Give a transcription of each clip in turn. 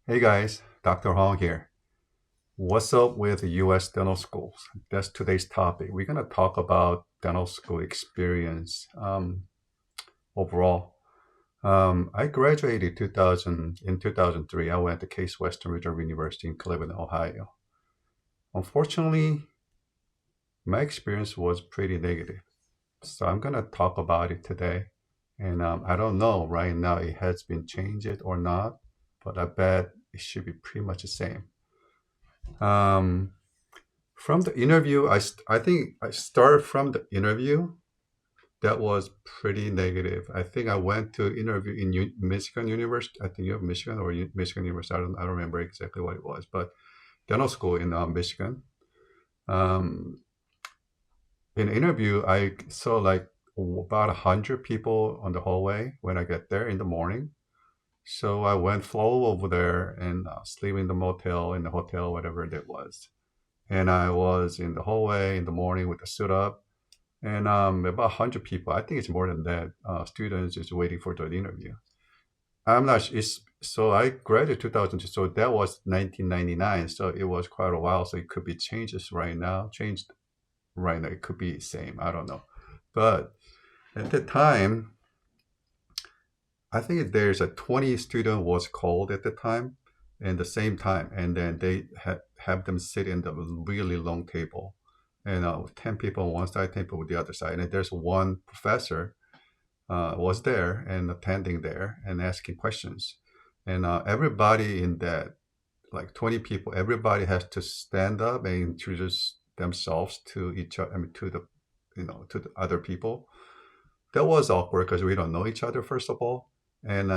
Hey guys, Dr. Hong here. What's up with the US dental schools? That's today's topic. We're going to talk about dental school experience overall. I graduated 2000 in 2003. I went to Case Western Reserve University in Cleveland, Ohio. Unfortunately, my experience was pretty negative. So I'm going to talk about it today. And I don't know right now it has been changed or not, but I bet it should be pretty much the same. Um, From the interview, I think I started from the interview. That was pretty negative. I think I went to interview in Michigan University. I think you have Michigan or Michigan University. I don't remember exactly what it was, but dental school in Michigan. Um, in the interview, I saw like about 100 people on the hallway when I get there in the morning. So I went flow over there and sleep in the motel, in the hotel, whatever that was. And I was in the hallway in the morning with the suit up, and about 100 people. I think it's more than that. Students is waiting for the interview. I'm not. It's so I graduated 2002, so that was 1999. So it was quite a while. So it could be changes right now. Changed right now. It could be same. I don't know, but at the time, I think there's a 20 student was called at the time, and the same time, and then they have them sit in the really long table, and 10 people on one side, 10 people on the other side, and there's one professor was there and attending there and asking questions, and everybody in that like 20 people, everybody has to stand up and introduce themselves to each other, I mean, to the to the other people. That was awkward because we don't know each other first of all, and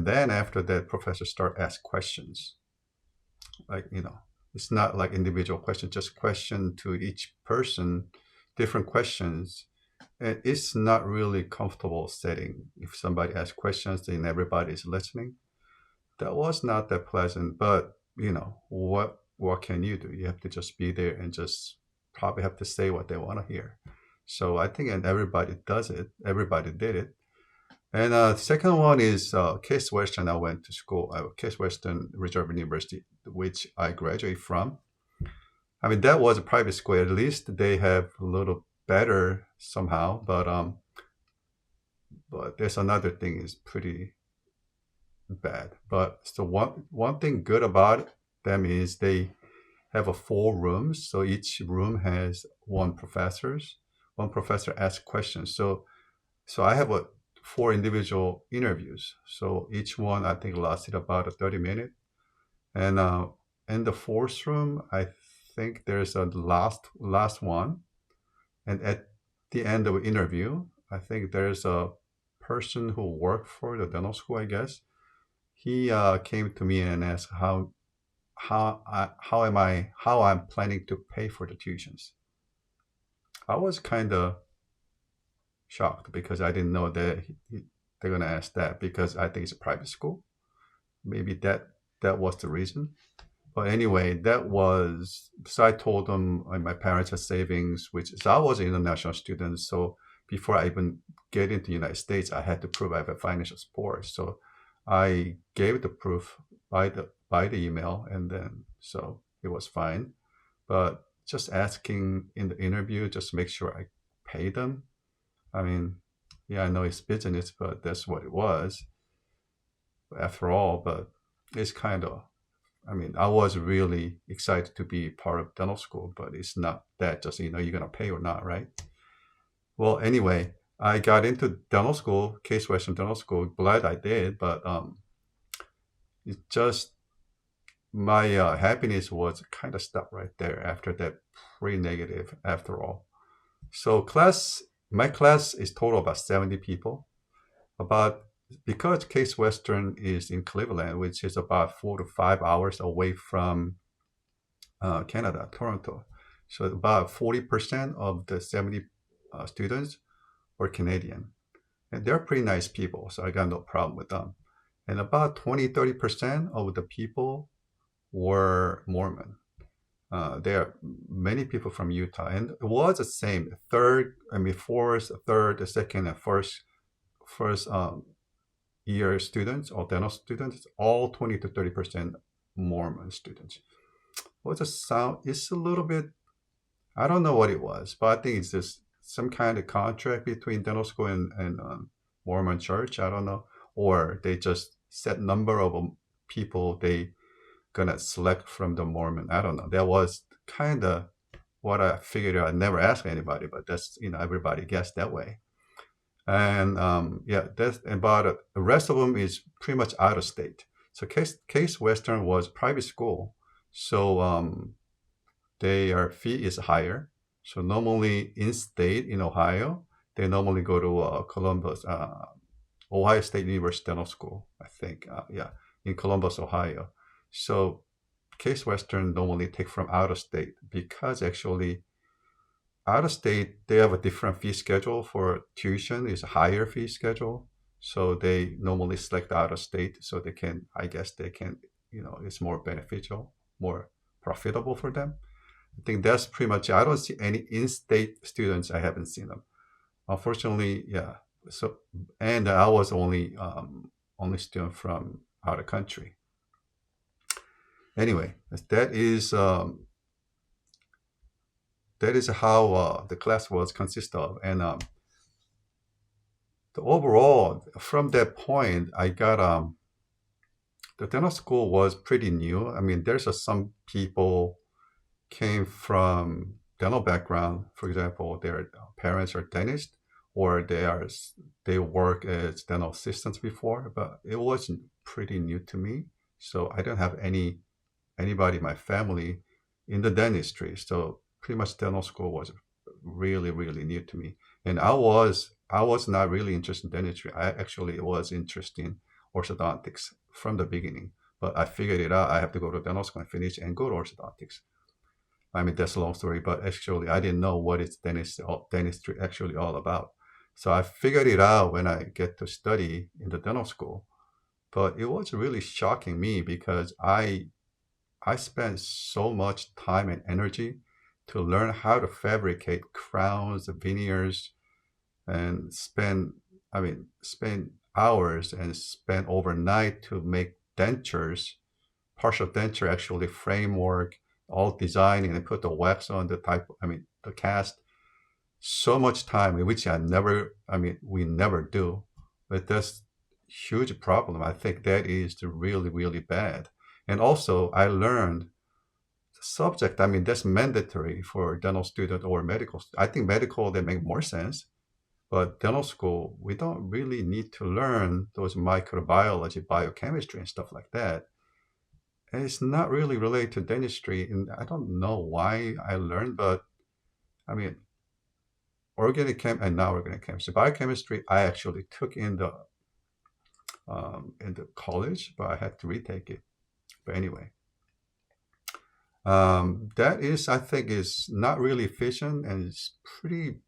then after that, professor start ask questions. Like it's not like individual questions, just question to each person, different questions. And it's not really comfortable setting. If somebody asks questions and everybody is listening, that was not that pleasant. But what can you do? You have to just be there and just probably have to say what they want to hear. So I think, and everybody does it. Everybody did it. And the second one is Case Western. I went to school, Case Western Reserve University, which I graduated from. I mean, that was a private school. At least they have a little better somehow. But there's another thing is pretty bad. But so one thing good about them is they have a 4 rooms. So each room has one professors. One professor asks questions. So I have a 4 individual interviews. So each one I think lasted about a 30 minute. And in the fourth room, I think there's a last one. And at the end of the interview, I think there's a person who worked for the dental school, I guess. He came to me and asked how I'm planning to pay for the tuitions. I was kind of shocked because I didn't know that they're gonna ask that because I think it's a private school. Maybe that was the reason. But anyway, that was so I told them my parents had savings, which so I was an international student. So before I even get into the United States, I had to prove I have a financial support. So I gave the proof by the email, and then so it was fine. But just asking in the interview, just make sure I pay them. I mean, yeah, I know it's business, but that's what it was after all. But it's kind of, I mean, I was really excited to be part of dental school, but it's not that just, you're going to pay or not, right? Well, anyway, I got into dental school, Case Western Dental School. Glad I did, but it just, my happiness was kind of stopped right there after that pretty negative after all. So my class is total about 70 people. About because Case Western is in Cleveland, which is about 4 to 5 hours away from Canada, Toronto. So about 40% of the 70 students were Canadian. And they're pretty nice people, so I got no problem with them. And about 20-30% of the people were Mormon. There are many people from Utah, and it was the same. Third, I mean, fourth, third, second, and first year students or dental students, all 20 to 30% Mormon students. What's a sound? It's a little bit, I don't know what it was, but I think it's just some kind of contract between dental school and Mormon church. I don't know. Or they just set number of people they gonna select from the Mormon. I don't know. That was kind of what I figured out. I never asked anybody, but that's, everybody guessed that way. And yeah, that's about it. The rest of them is pretty much out of state. So Case Western was private school, so their fee is higher. So normally in state in Ohio, they normally go to Columbus, Ohio State University Dental School, I think. Yeah, in Columbus, Ohio. So Case Western normally take from out of state because actually out of state they have a different fee schedule for tuition. Is a higher fee schedule, so they normally select out of state so they can. I guess they can. It's more beneficial, more profitable for them. I think that's pretty much it. I don't see any in-state students. I haven't seen them. Unfortunately, yeah. So, and I was only student from out of country. Anyway, that is how the class was consist of, and the overall from that point, I got the dental school was pretty new. I mean, there's some people came from dental background. For example, their parents are dentists, or they work as dental assistants before, but it wasn't pretty new to me. So I don't have anybody in my family in the dentistry. So pretty much dental school was really, really new to me. And I was not really interested in dentistry. I actually was interested in orthodontics from the beginning. But I figured it out. I have to go to dental school and finish and go to orthodontics. I mean, that's a long story, but actually, I didn't know what is dentistry actually all about. So I figured it out when I get to study in the dental school. But it was really shocking me because I spent so much time and energy to learn how to fabricate crowns, veneers, and spend hours and spend overnight to make dentures, partial denture actually framework, all designing and put the wax on the cast. So much time, which we never do. But that's huge problem. I think that is really, really bad. And also, I learned subject. I mean, that's mandatory for dental student or medical. I think medical they make more sense, but dental school we don't really need to learn those microbiology, biochemistry, and stuff like that. And it's not really related to dentistry, and I don't know why I learned, but I mean, organic chem and not organic chemistry, biochemistry. I actually took in the college, but I had to retake it. But anyway, that is, I think, is not really efficient, and it's pretty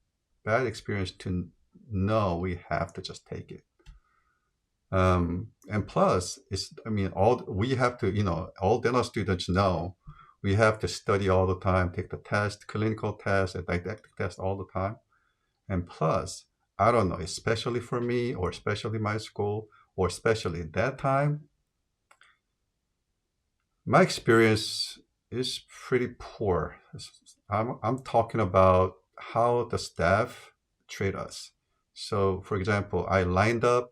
bad experience to know we have to just take it. And plus, all we have to, all dental students know we have to study all the time, take the test, clinical test, and didactic test all the time. And plus, I don't know, especially for me, or especially my school, or especially that time, my experience is pretty poor. I'm talking about how the staff treat us. So, for example, I lined up.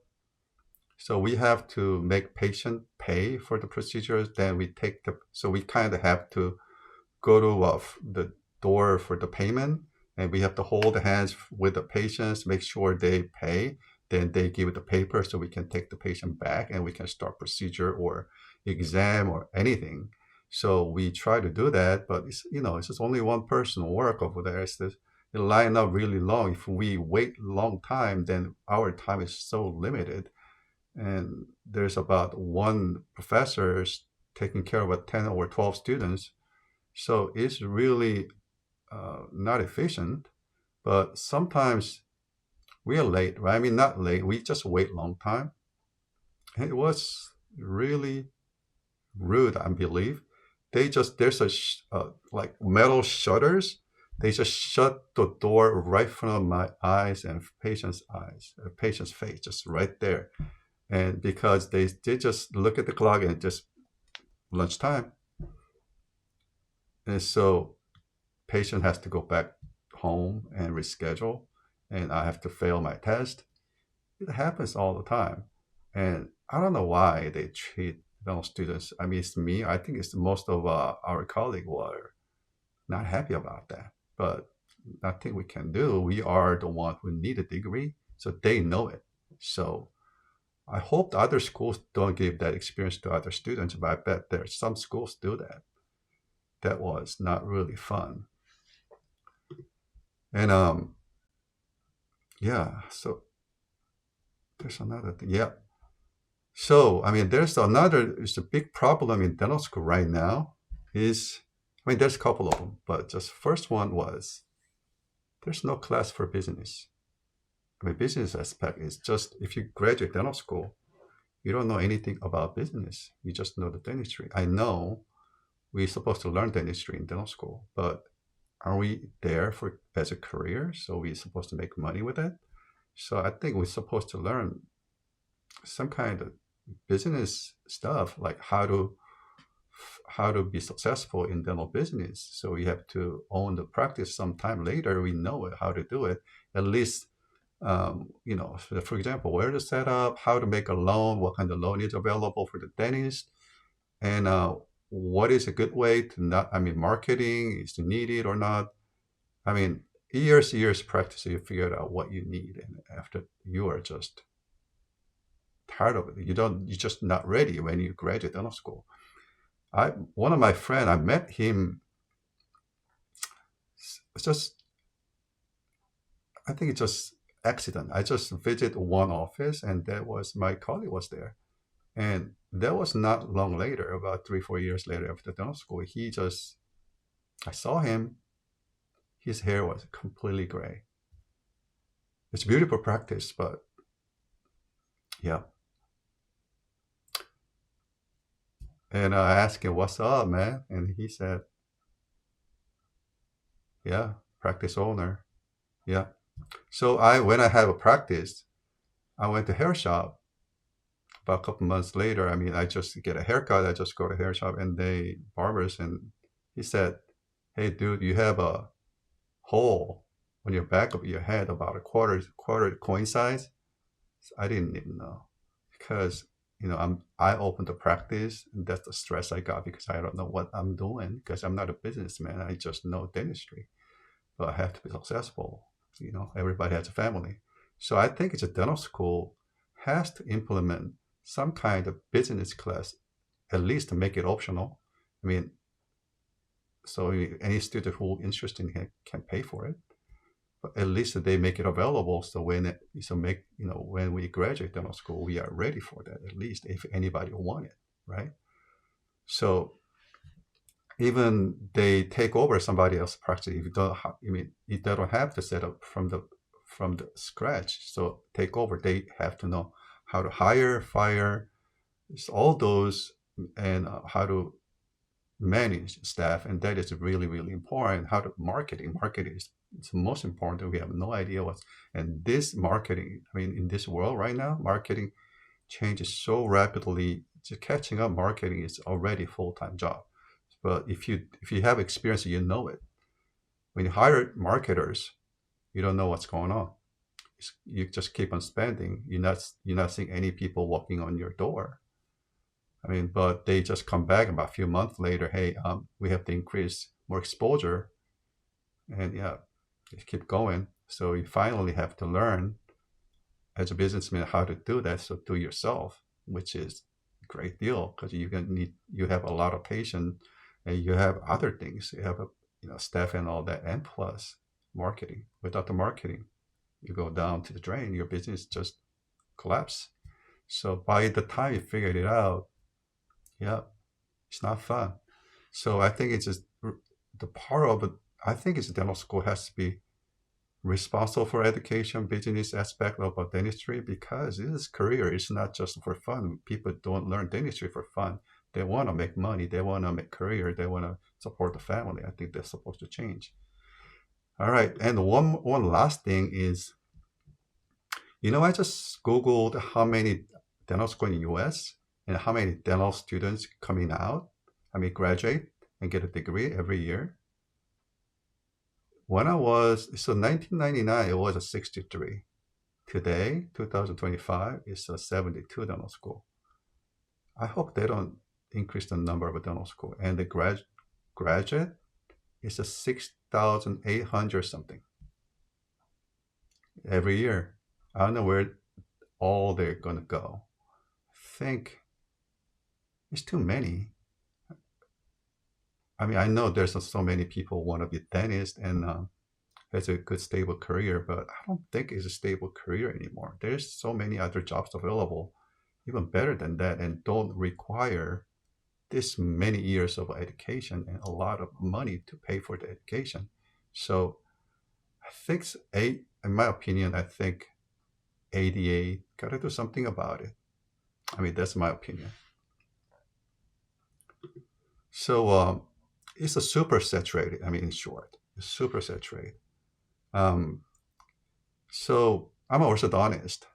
So we have to make patient pay for the procedures. Then so we kind of have to go to the door for the payment, and we have to hold hands with the patients, make sure they pay. Then they give the paper so we can take the patient back and we can start procedure or exam or anything. So we try to do that, but it's just only one person work over there. It line up really long. If we wait a long time, then our time is so limited. And there's about one professor taking care of 10 or 12 students. So it's really not efficient, but sometimes we are late, right? I mean, not late, we just wait a long time. And it was really rude, I believe. There's like metal shutters. They just shut the door right in front of my eyes and patient's face, just right there. And because they just look at the clock and just lunchtime. And so patient has to go back home and reschedule, and I have to fail my test. It happens all the time. And I don't know why they treat dental students. I mean, it's me. I think it's most of our colleagues were not happy about that. But nothing we can do. We are the one who need a degree, so they know it. So I hope the other schools don't give that experience to other students, but I bet there's some schools do that. That was not really fun. And yeah, so there's another thing. Yeah. So I mean there's another it's a big problem in dental school right now is I mean there's a couple of them, but just first one was there's no class for business. I mean business aspect is just if you graduate dental school, you don't know anything about business. You just know the dentistry. I know we're supposed to learn dentistry in dental school, but are we there for as a career? So we're supposed to make money with it. So I think we're supposed to learn some kind of business stuff, like how to be successful in dental business. So we have to own the practice sometime later. We know how to do it. At least, for example, where to set up, how to make a loan, what kind of loan is available for the dentist, and what is a good way to not, I mean, marketing is needed or not. I mean, years practice, you figure out what you need, and after you are just tired of it, you're just not ready when you graduate dental school. One of my friend, I met him. It's just I think it's just accident. I just visited one office, and that was my colleague was there, and that was not long later, about 3 4 years later after dental school. I saw him. His hair was completely gray. It's beautiful practice, but yeah. And I asked him, "What's up, man?" And he said, "Yeah, practice owner." Yeah. So when I have a practice, I went to hair shop about a couple months later. I mean, I just get a haircut. I just go to hair shop and they barbers, and he said, "Hey, dude, you have a hole on your back of your head about a quarter coin size." I didn't even know because I opened the practice, and that's the stress I got because I don't know what I'm doing because I'm not a businessman. I just know dentistry, but I have to be successful. Everybody has a family. So I think it's a dental school has to implement some kind of business class, at least to make it optional. I mean, so any student who interested in it can pay for it, but at least they make it available. So when we graduate dental school, we are ready for that. At least if anybody want it, right? So even they take over somebody else's practice if you don't I mean they don't have to set up from the scratch. So take over, they have to know how to hire, fire, all those, and how to manage staff, and that is really really important. How to marketing is it's the most important. We have no idea what's and this marketing, I mean, in this world right now, marketing changes so rapidly. Just catching up marketing is already a full-time job. But if you have experience, you know it. When you hire marketers, you don't know what's going on. You just keep on spending. You're not seeing any people walking on your door. I mean, but they just come back about a few months later. Hey, we have to increase more exposure, and yeah, just keep going. So you finally have to learn as a businessman how to do that. So do yourself, which is a great deal because you have a lot of patience, and you have other things. You have staff and all that, and plus marketing. Without the marketing, you go down to the drain. Your business just collapse. So by the time you figured it out, yeah, it's not fun. So I think it's just the part of it. I think it's dental school has to be responsible for education, business aspect of dentistry because this is career. It's not just for fun. People don't learn dentistry for fun. They want to make money. They want to make career. They want to support the family. I think that's supposed to change. All right, and one last thing is, I just googled how many dental school in the US and how many dental students coming out, graduate and get a degree every year. When I was, so 1999, it was a 63. Today, 2025, it's a 72 dental school. I hope they don't increase the number of a dental school. And the graduate is a 6,800 something every year. I don't know where all they're going to go. I think it's too many. I know there's so many people want to be dentist and has a good stable career, but I don't think it's a stable career anymore. There's so many other jobs available, even better than that, and don't require this many years of education and a lot of money to pay for the education. So I think, in my opinion, I think ADA got to do something about it. That's my opinion. So it's a super saturated. In short, it's super saturated. Um, so I'm an orthodontist.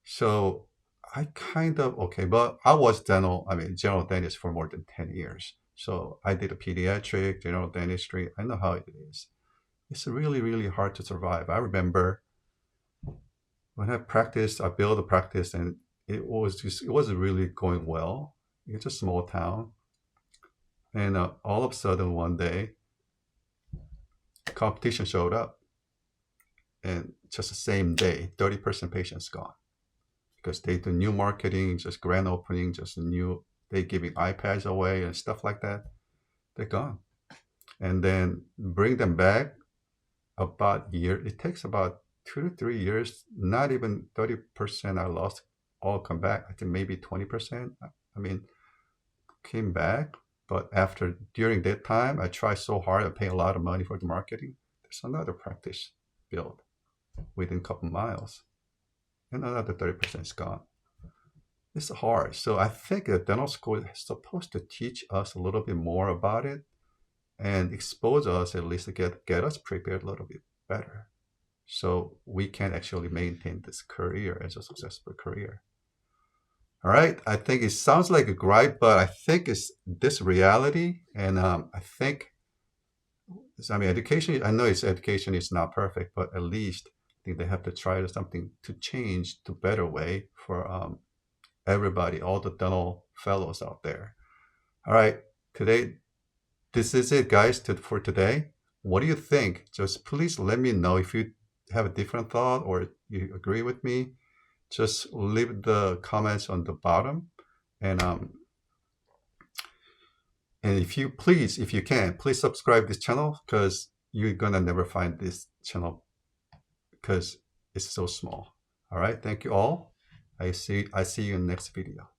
So I kind of, okay, but I was general dentist for more than 10 years. So I did a pediatric, general dentistry. I know how it is. It's really, really hard to survive. I remember when I practiced, I built a practice and it wasn't really going well. It's a small town. And all of a sudden one day, competition showed up. And just the same day, 30% patients gone. Because they do new marketing, just grand opening, they giving iPads away and stuff like that. They're gone. And then bring them back about a year. It takes about 2 to 3 years. Not even 30% I lost all come back. I think maybe 20%. Came back. But during that time, I tried so hard. I paid a lot of money for the marketing. There's another practice built within a couple miles. And another 30% is gone. It's hard. So I think the dental school is supposed to teach us a little bit more about it and expose us, at least to get us prepared a little bit better, so we can actually maintain this career as a successful career. All right. I think it sounds like a gripe, but I think it's this reality. And I think, education, I know education is not perfect, but at least I think they have to try something to change to better way for everybody, all the dental fellows out there. All right. This is it, guys, for today. What do you think? Just please let me know if you have a different thought or you agree with me. Just leave the comments on the bottom. And if you can, please subscribe this channel, because you're gonna never find this channel because it's so small. All right, thank you all. I see you in the next video.